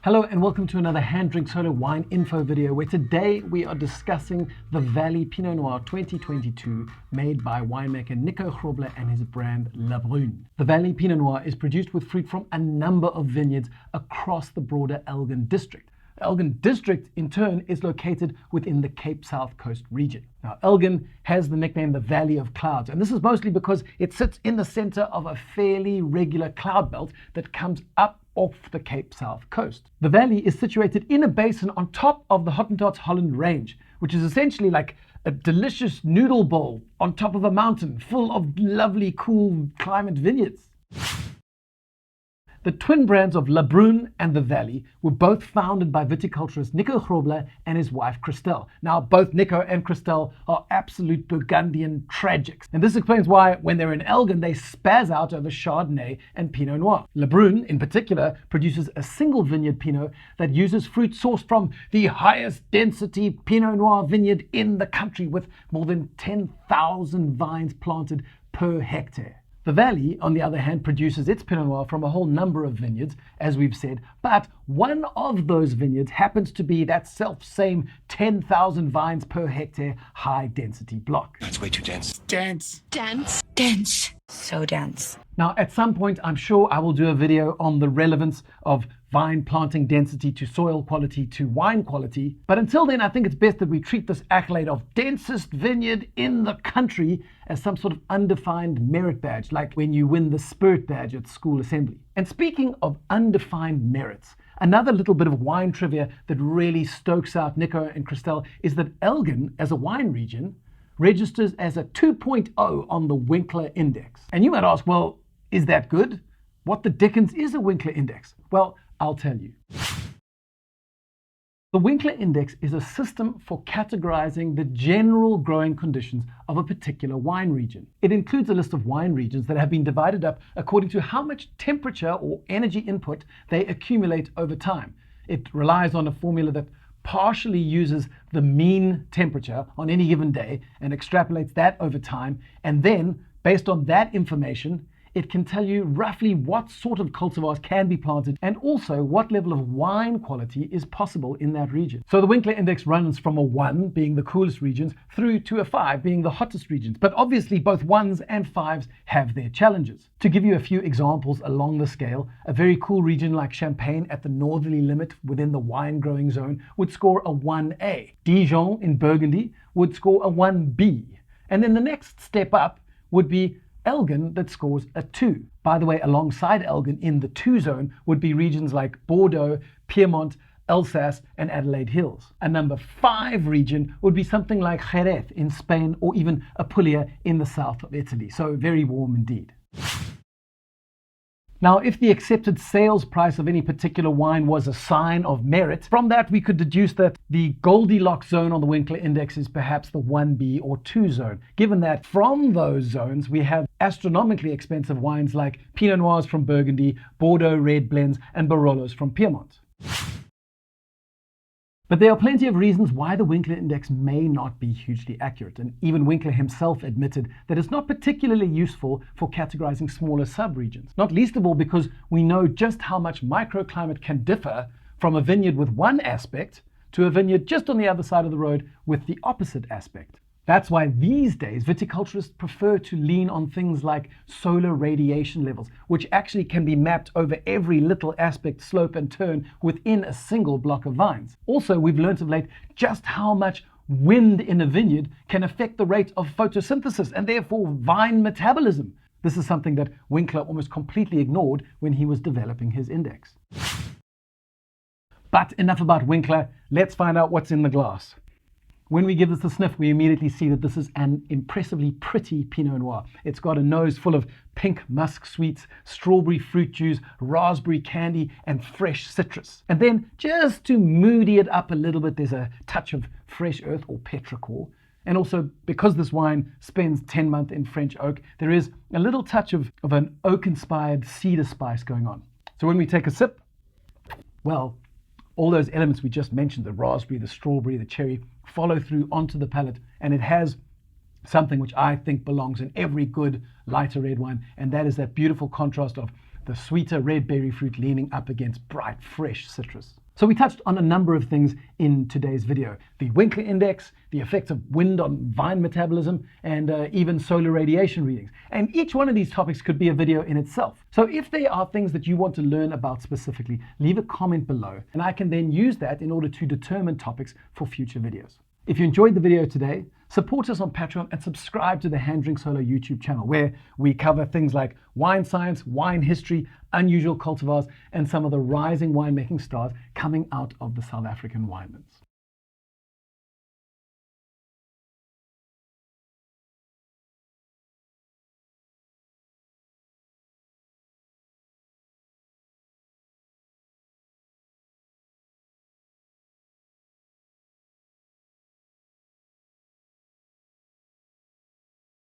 Hello and welcome to another HanDrinksSolo wine info video where today we are discussing the Valley Pinot Noir 2022 made by winemaker Nico Grobler and his brand Brune. The Valley Pinot Noir is produced with fruit from a number of vineyards across the broader Elgin district. The Elgin district in turn is located within the Cape South Coast region. Now Elgin has the nickname the Valley of Clouds, and this is mostly because it sits in the center of a fairly regular cloud belt that comes up off the Cape South Coast. The valley is situated in a basin on top of the Hottentots Holland Range, which is essentially like a delicious noodle bowl on top of a mountain full of lovely, cool climate vineyards. The twin brands of Brune and The Valley were both founded by viticulturist Nico Grobler and his wife Christelle. Now, both Nico and Christelle are absolute Burgundian tragics. And this explains why, when they're in Elgin, they spazz out over Chardonnay and Pinot Noir. Brune, in particular, produces a single vineyard Pinot that uses fruit sourced from the highest density Pinot Noir vineyard in the country, with more than 10,000 vines planted per hectare. The Valley, on the other hand, produces its Pinot Noir from a whole number of vineyards, as we've said, but one of those vineyards happens to be that self-same 10,000 vines per hectare high-density block. That's way too dense. Dense. Dense. Dense. So dense. Now, at some point, I'm sure I will do a video on the relevance of vine planting density to soil quality to wine quality. But until then, I think it's best that we treat this accolade of densest vineyard in the country as some sort of undefined merit badge, like when you win the Spirit badge at school assembly. And speaking of undefined merits, another little bit of wine trivia that really stokes out Nico and Christelle is that Elgin, as a wine region, registers as a 2.0 on the WINKLER index. And you might ask, well, is that good? What the dickens is a WINKLER index? Well, I'll tell you. The WINKLER index is a system for categorizing the general growing conditions of a particular wine region. It includes a list of wine regions that have been divided up according to how much temperature or energy input they accumulate over time. It relies on a formula that partially uses the mean temperature on any given day and extrapolates that over time, and then, based on that information, it can tell you roughly what sort of cultivars can be planted and also what level of wine quality is possible in that region. So the WINKLER index runs from a 1 being the coolest regions through to a 5 being the hottest regions. But obviously both 1s and 5s have their challenges. To give you a few examples along the scale, a very cool region like Champagne at the northerly limit within the wine growing zone would score a 1A. Dijon in Burgundy would score a 1B. And then the next step up would be Elgin that scores a 2. By the way, alongside Elgin in the 2 zone would be regions like Bordeaux, Piedmont, Alsace, and Adelaide Hills. A number 5 region would be something like Jerez in Spain or even Apulia in the south of Italy. So very warm indeed. Now, if the accepted sales price of any particular wine was a sign of merit, from that we could deduce that the Goldilocks zone on the WINKLER index is perhaps the 1B or 2 zone, given that from those zones we have astronomically expensive wines like Pinot Noirs from Burgundy, Bordeaux red blends, and Barolos from Piedmont. But there are plenty of reasons why the WINKLER index may not be hugely accurate, and even Winkler himself admitted that it's not particularly useful for categorizing smaller subregions, not least of all because we know just how much microclimate can differ from a vineyard with one aspect to a vineyard just on the other side of the road with the opposite aspect. That's why these days viticulturists prefer to lean on things like solar radiation levels, which actually can be mapped over every little aspect, slope, and turn within a single block of vines. Also, we've learned of late just how much wind in a vineyard can affect the rate of photosynthesis and therefore vine metabolism. This is something that Winkler almost completely ignored when he was developing his index. But enough about Winkler, let's find out what's in the glass. When we give this a sniff, we immediately see that this is an impressively pretty Pinot Noir. It's got a nose full of pink musk sweets, strawberry fruit juice, raspberry candy, and fresh citrus. And then, just to moody it up a little bit, there's a touch of fresh earth or petrichor. And also, because this wine spends 10 months in French oak, there is a little touch of an oak-inspired cedar spice going on. So when we take a sip, well, all those elements we just mentioned, the raspberry, the strawberry, the cherry, follow through onto the palate, and it has something which I think belongs in every good lighter red wine, and that is that beautiful contrast of the sweeter red berry fruit leaning up against bright, fresh citrus. So we touched on a number of things in today's video: the Winkler index, the effects of wind on vine metabolism, and even solar radiation readings. And each one of these topics could be a video in itself. So if there are things that you want to learn about specifically, leave a comment below, and I can then use that in order to determine topics for future videos. If you enjoyed the video today, support us on Patreon and subscribe to the HanDrinksSolo YouTube channel, where we cover things like wine science, wine history, unusual cultivars, and some of the rising winemaking stars coming out of the South African winelands.